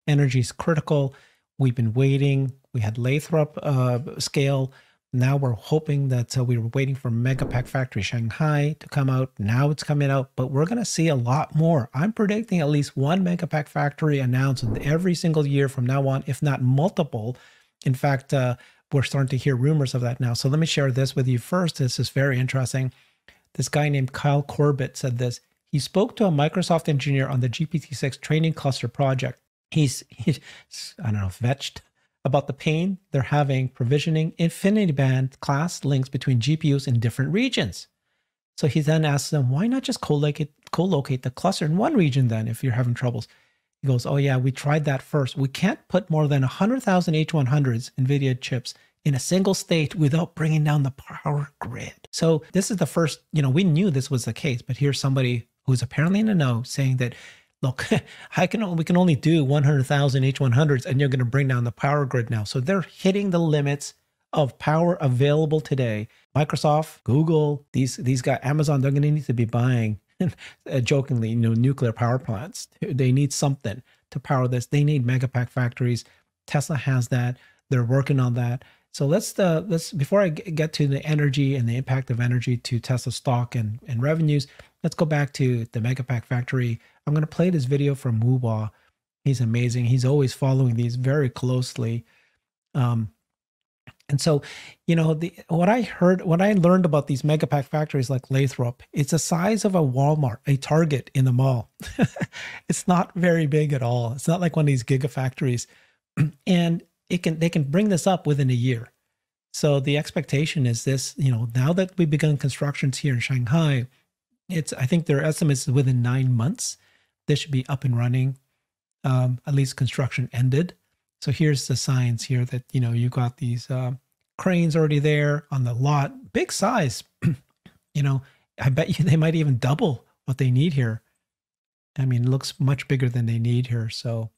Energy is critical. We've been waiting. We had Lathrop scale. Now we're hoping that we were waiting for Megapack Factory Shanghai to come out. Now it's coming out, but we're going to see a lot more. I'm predicting at least one Megapack Factory announced every single year from now on, if not multiple. In fact, we're starting to hear rumors of that now. So let me share this with you first. This is very interesting. This guy named Kyle Corbett said this. He spoke to a Microsoft engineer on the GPT-6 training cluster project. He's I don't know, fetched about the pain they're having provisioning InfiniBand class links between GPUs in different regions. So he then asks them, why not just co-locate the cluster in one region then if you're having troubles? He goes, oh yeah, we tried that first. We can't put more than 100,000 H100s NVIDIA chips in a single state without bringing down the power grid. So this is the first, we knew this was the case, but here's somebody who's apparently in the know saying that, look, we can only do 100,000 H100s and you're going to bring down the power grid now. So they're hitting the limits of power available today. Microsoft, Google, these guys, Amazon, they're going to need to be buying, jokingly, nuclear power plants. They need something to power this. They need megapack factories. Tesla has that. They're working on that. So let's before I get to the energy and the impact of energy to Tesla stock and revenues, let's go back to the Megapack factory. I'm going to play this video from Wuba. He's amazing. He's always following these very closely. And so, what I learned about these Megapack factories like Lathrop, it's the size of a Walmart, a Target in the mall. It's not very big at all. It's not like one of these gigafactories. And they can bring this up within a year. So the expectation is this, now that we've begun constructions here in Shanghai, I think their estimates is within 9 months, this should be up and running. At least construction ended. So here's the signs here that, you got these cranes already there on the lot, big size. I bet you they might even double what they need here. I mean, it looks much bigger than they need here. So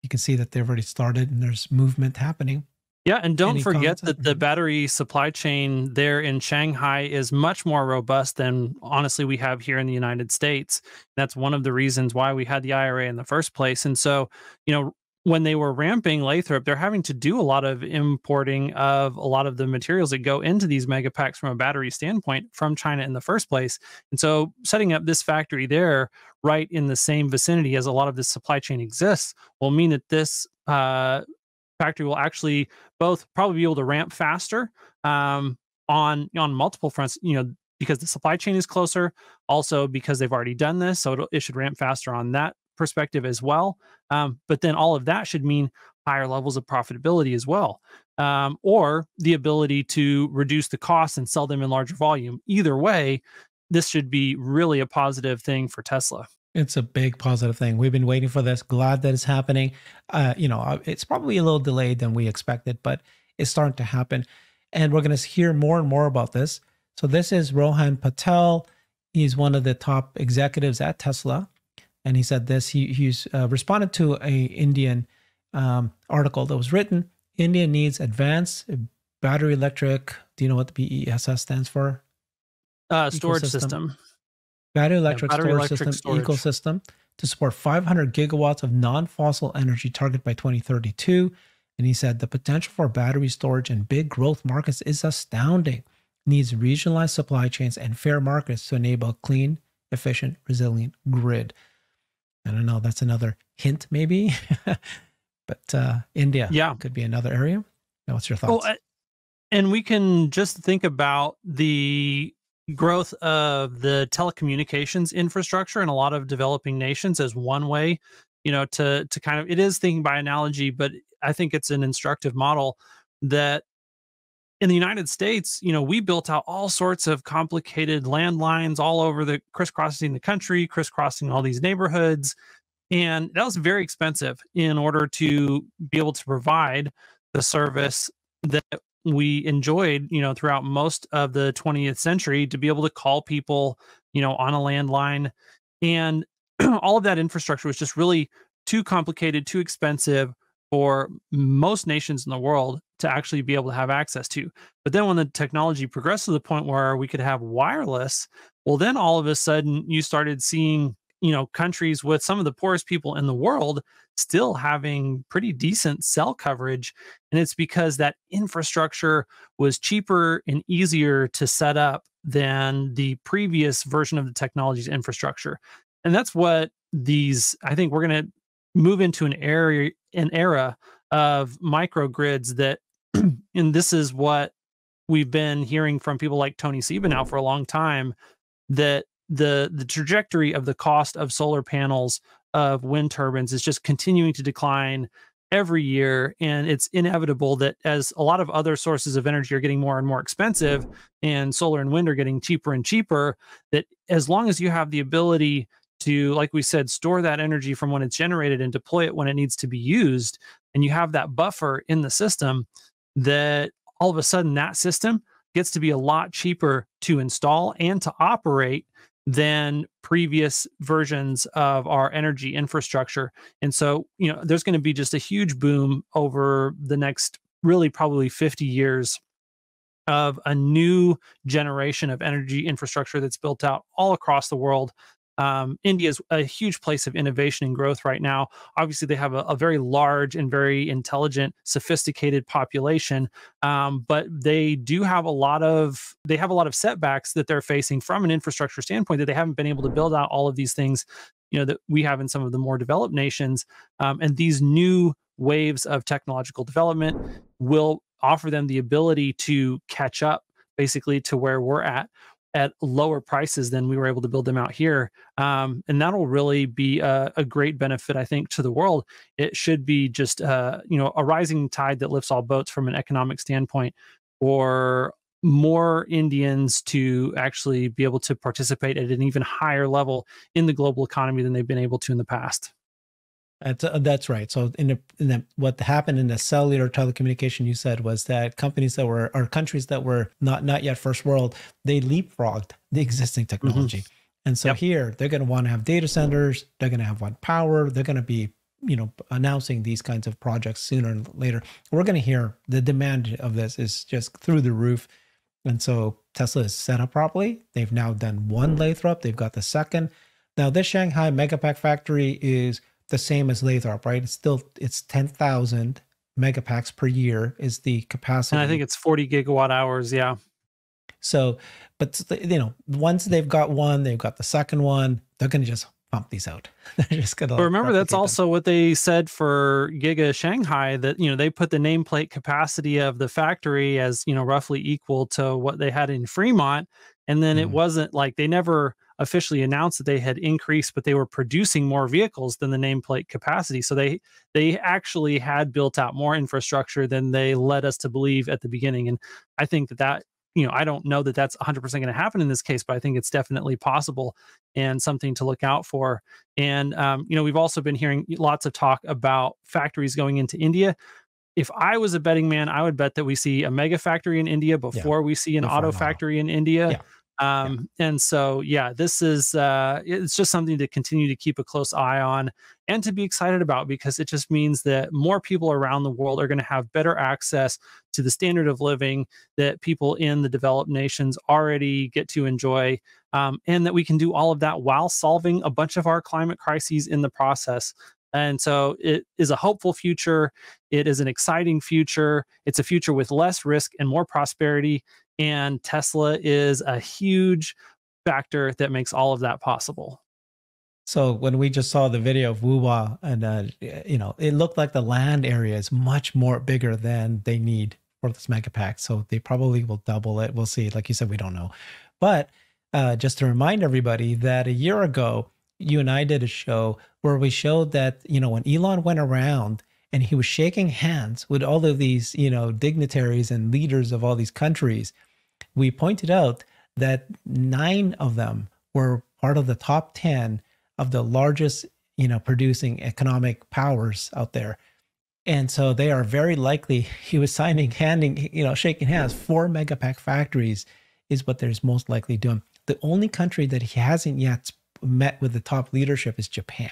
you can see that they've already started and there's movement happening. Yeah, and don't forget that the battery supply chain there in Shanghai is much more robust than, honestly, we have here in the United States. That's one of the reasons why we had the IRA in the first place. And so, when they were ramping Lathrop, they're having to do a lot of importing of a lot of the materials that go into these megapacks from a battery standpoint from China in the first place. And so setting up this factory there right in the same vicinity as a lot of this supply chain exists will mean that this factory will actually both probably be able to ramp faster on multiple fronts, because the supply chain is closer, also because they've already done this. So it should ramp faster on that perspective as well. But then all of that should mean higher levels of profitability as well, or the ability to reduce the costs and sell them in larger volume. Either way, this should be really a positive thing for Tesla. It's a big positive thing. We've been waiting for this. Glad that it's happening. It's probably a little delayed than we expected, but it's starting to happen. And we're going to hear more and more about this. So this is Rohan Patel. He's one of the top executives at Tesla. And he said this, he's responded to a Indian article that was written. India needs advanced battery electric. Do you know what the BESS stands for? Storage system. Battery electric storage ecosystem to support 500 gigawatts of non-fossil energy target by 2032. And he said the potential for battery storage in big growth markets is astounding. Needs regionalized supply chains and fair markets to enable a clean, efficient, resilient grid. I don't know, that's another hint maybe, but India could be another area. Now, what's your thoughts? Well, and we can just think about the growth of the telecommunications infrastructure in a lot of developing nations as one way, to kind of, it is thinking by analogy, but I think it's an instructive model that in the United States, we built out all sorts of complicated landlines all over the crisscrossing the country, crisscrossing all these neighborhoods. And that was very expensive in order to be able to provide the service that we enjoyed, throughout most of the 20th century, to be able to call people, on a landline. And all of that infrastructure was just really too complicated, too expensive for most nations in the world to actually be able to have access to. But then when the technology progressed to the point where we could have wireless, well, then all of a sudden you started seeing countries with some of the poorest people in the world still having pretty decent cell coverage. And it's because that infrastructure was cheaper and easier to set up than the previous version of the technology's infrastructure. And that's what I think we're going to move into an era of microgrids that, and this is what we've been hearing from people like Tony Seba now for a long time, that the trajectory of the cost of solar panels, of wind turbines, is just continuing to decline every year. And it's inevitable that as a lot of other sources of energy are getting more and more expensive and solar and wind are getting cheaper and cheaper, that as long as you have the ability to, like we said, store that energy from when it's generated and deploy it when it needs to be used, and you have that buffer in the system, that all of a sudden that system gets to be a lot cheaper to install and to operate than previous versions of our energy infrastructure. And so, there's going to be just a huge boom over the next really probably 50 years of a new generation of energy infrastructure that's built out all across the world. India is a huge place of innovation and growth right now. Obviously, they have a very large and very intelligent, sophisticated population, but they have a lot of setbacks that they're facing from an infrastructure standpoint, that they haven't been able to build out all of these things, that we have in some of the more developed nations. And these new waves of technological development will offer them the ability to catch up, basically, to where we're at lower prices than we were able to build them out here. And that'll really be a great benefit, I think, to the world. It should be just, a rising tide that lifts all boats from an economic standpoint, for more Indians to actually be able to participate at an even higher level in the global economy than they've been able to in the past. That's right. So what happened in the cellular telecommunication, you said, was that countries that were not yet first world, they leapfrogged the existing technology. Mm-hmm. And so here they're going to want to have data centers. They're going to have one power. They're going to be, announcing these kinds of projects sooner and later. We're going to hear the demand of this is just through the roof. And so Tesla is set up properly. They've now done one Lathrop. They've got the second. Now this Shanghai Megapack factory is the same as Lathrop, right? It's 10,000 megapacks per year is the capacity. And I think it's 40 gigawatt hours. Yeah. So, but once they've got one, they've got the second one, they're going to just pump these out. They're just going to. But remember, that's also what they said for Giga Shanghai, that, they put the nameplate capacity of the factory as, roughly equal to what they had in Fremont. And then it wasn't like, they never officially announced that they had increased, but they were producing more vehicles than the nameplate capacity. So they actually had built out more infrastructure than they led us to believe at the beginning. And I think that I don't know that that's 100% going to happen in this case, but I think it's definitely possible and something to look out for. And we've also been hearing lots of talk about factories going into India. If I was a betting man, I would bet that we see a mega factory in India before we see an auto factory in India. Yeah. And so, this is, it's just something to continue to keep a close eye on and to be excited about, because it just means that more people around the world are going to have better access to the standard of living that people in the developed nations already get to enjoy. And that we can do all of that while solving a bunch of our climate crises in the process. And so it is a hopeful future. It is an exciting future. It's a future with less risk and more prosperity. And Tesla is a huge factor that makes all of that possible. So when we just saw the video of Wuwa, and it looked like the land area is much more bigger than they need for this megapack. So they probably will double it. We'll see. Like you said, we don't know. But just to remind everybody that a year ago, you and I did a show where we showed that, when Elon went around and he was shaking hands with all of these, dignitaries and leaders of all these countries, we pointed out that 9 of them were part of the top 10 of the largest, producing economic powers out there. And so they are very likely, he was shaking hands, 4 megapack factories is what there's most likely doing. The only country that he hasn't yet met with the top leadership is Japan.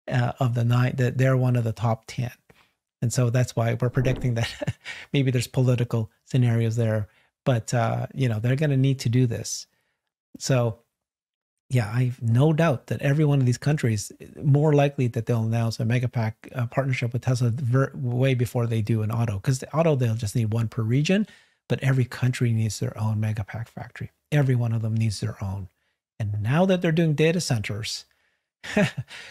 Of the 9, that they're one of the top 10. And so that's why we're predicting that maybe there's political scenarios there, but they're going to need to do this. So Yeah, I've no doubt that every one of these countries, more likely that they'll announce a Megapack partnership with Tesla way before they do an auto, because the auto they'll just need one per region, but every country needs their own Megapack factory. Every one of them needs their own. And now that they're doing data centers,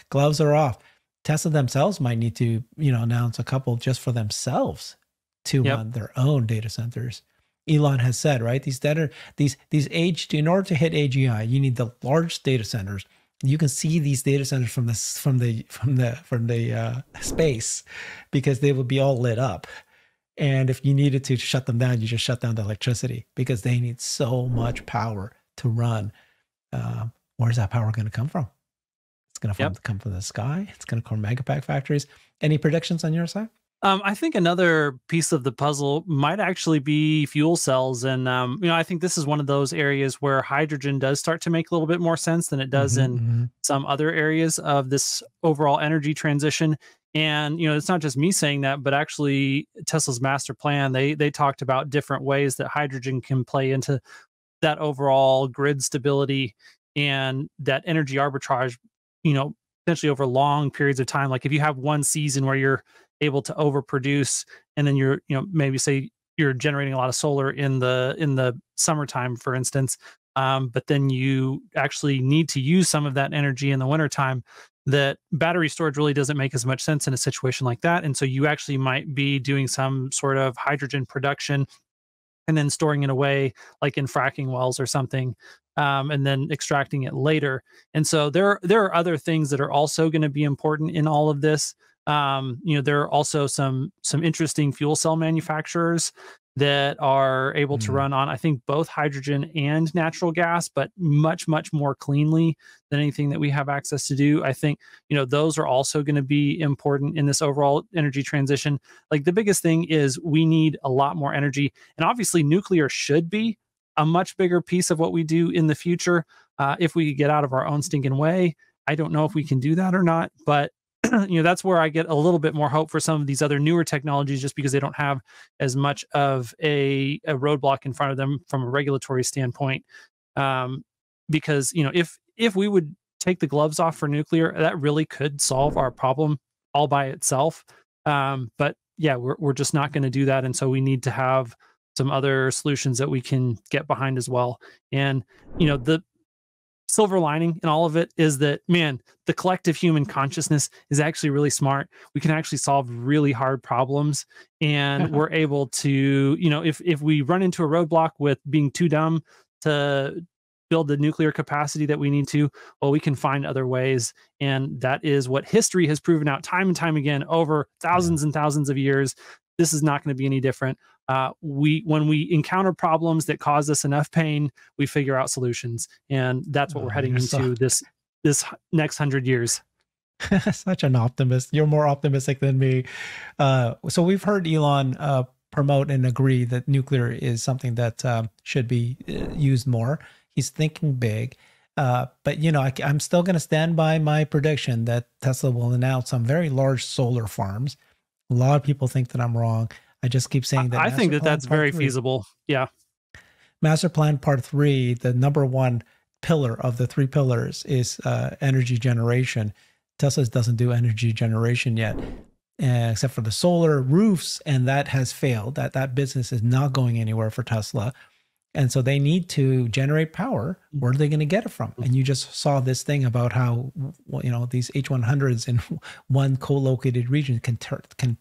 gloves are off. Tesla themselves might need to, announce a couple just for themselves to run their own data centers. Elon has said, right? These age, in order to hit AGI, you need the large data centers. You can see these data centers from the space, because they would be all lit up. And if you needed to shut them down, you just shut down the electricity, because they need so much power to run. Where's that power going to come from? It's going to come from the sky. It's going to come from Megapack factories. Any predictions on your side? I think another piece of the puzzle might actually be fuel cells. And, I think this is one of those areas where hydrogen does start to make a little bit more sense than it does in some other areas of this overall energy transition. And, it's not just me saying that, but actually Tesla's master plan, they talked about different ways that hydrogen can play into that overall grid stability and that energy arbitrage, potentially over long periods of time. Like if you have one season where you're able to overproduce, and then you're, maybe say you're generating a lot of solar in the summertime, for instance, but then you actually need to use some of that energy in the wintertime, that battery storage really doesn't make as much sense in a situation like that. And so you actually might be doing some sort of hydrogen production and then storing it away, like in fracking wells or something, and then extracting it later. And so there are other things that are also going to be important in all of this. There are also some interesting fuel cell manufacturers that are able to run on, I think, both hydrogen and natural gas, but much, much more cleanly than anything that we have access to do. I think, those are also going to be important in this overall energy transition. Like the biggest thing is we need a lot more energy, and obviously nuclear should be a much bigger piece of what we do in the future. If we could get out of our own stinking way. I don't know if we can do that or not, but that's where I get a little bit more hope for some of these other newer technologies, just because they don't have as much of a roadblock in front of them from a regulatory standpoint. Because if we would take the gloves off for nuclear, that really could solve our problem all by itself. But yeah, we're just not going to do that, and so we need to have some other solutions that we can get behind as well. And the silver lining in all of it is that, man, the collective human consciousness is actually really smart. We can actually solve really hard problems, and we're able to, if we run into a roadblock with being too dumb to build the nuclear capacity that we need to, well, we can find other ways. And that is what history has proven out time and time again over thousands and thousands of years. This is not going to be any different. When we encounter problems that cause us enough pain, we figure out solutions, and that's what we're heading into this next 100 years. Such an optimist. You're more optimistic than me. So we've heard Elon promote and agree that nuclear is something that should be used more. He's thinking big. But I'm still going to stand by my prediction that Tesla will announce some very large solar farms. A lot of people think that I'm wrong. I just keep saying that. I think that that's very feasible. Yeah. Master Plan Part 3, the number one pillar of the three pillars is energy generation. Tesla doesn't do energy generation yet, except for the solar roofs, and that has failed. That business is not going anywhere for Tesla. And so they need to generate power. Where are they going to get it from? And you just saw this thing about how, these H100s in one co-located region can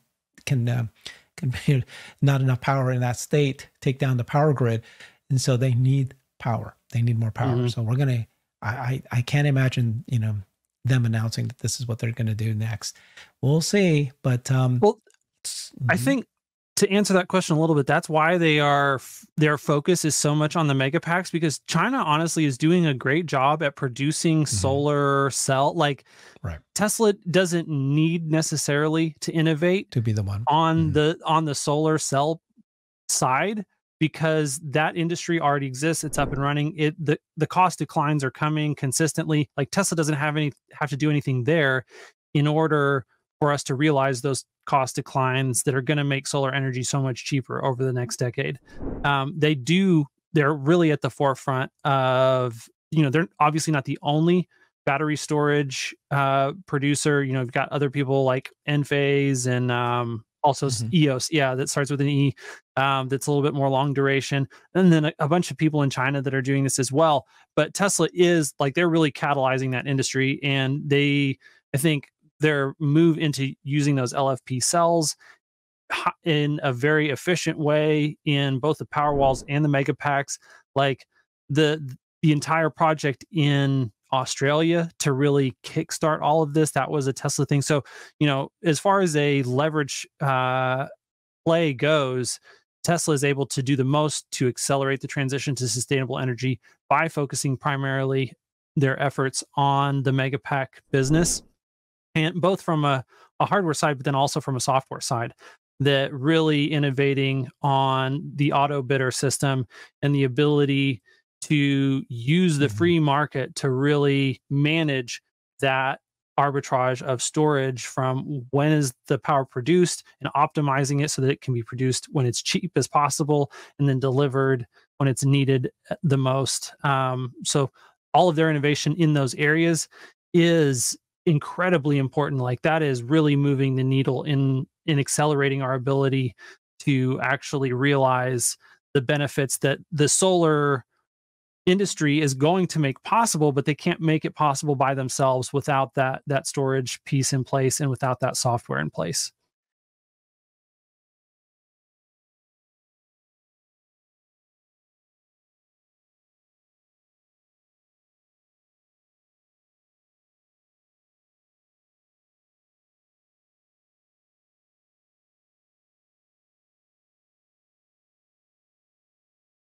not enough power in that state, take down the power grid. And so they need power. They need more power. So I can't imagine, them announcing that this is what they're going to do next. We'll see. But I think to answer that question a little bit, that's why their focus is so much on the mega packs, because China honestly is doing a great job at producing solar cell. Like Tesla doesn't need necessarily to innovate to be the one on the solar cell side, because that industry already exists. It's up and running. The cost declines are coming consistently. Like Tesla doesn't have to do anything there in order for us to realize those cost declines that are going to make solar energy so much cheaper over the next decade. They're really at the forefront of they're obviously not the only battery storage producer. You've got other people like Enphase and also Mhm. EOS, yeah, that starts with an E. That's a little bit more long duration, and then a bunch of people in China that are doing this as well. But Tesla is like, they're really catalyzing that industry, and I think their move into using those LFP cells in a very efficient way in both the power walls and the mega packs, like the entire project in Australia to really kickstart all of this, that was a Tesla thing. So, as far as a leverage play goes, Tesla is able to do the most to accelerate the transition to sustainable energy by focusing primarily their efforts on the mega pack business, and both from a hardware side, but then also from a software side, that really innovating on the auto bidder system and the ability to use the Mhm. free market to really manage that arbitrage of storage from when is the power produced, and optimizing it so that it can be produced when it's cheap as possible and then delivered when it's needed the most. So all of their innovation in those areas is incredibly important. Like, that is really moving the needle in accelerating our ability to actually realize the benefits that the solar industry is going to make possible, but they can't make it possible by themselves without that storage piece in place and without that software in place.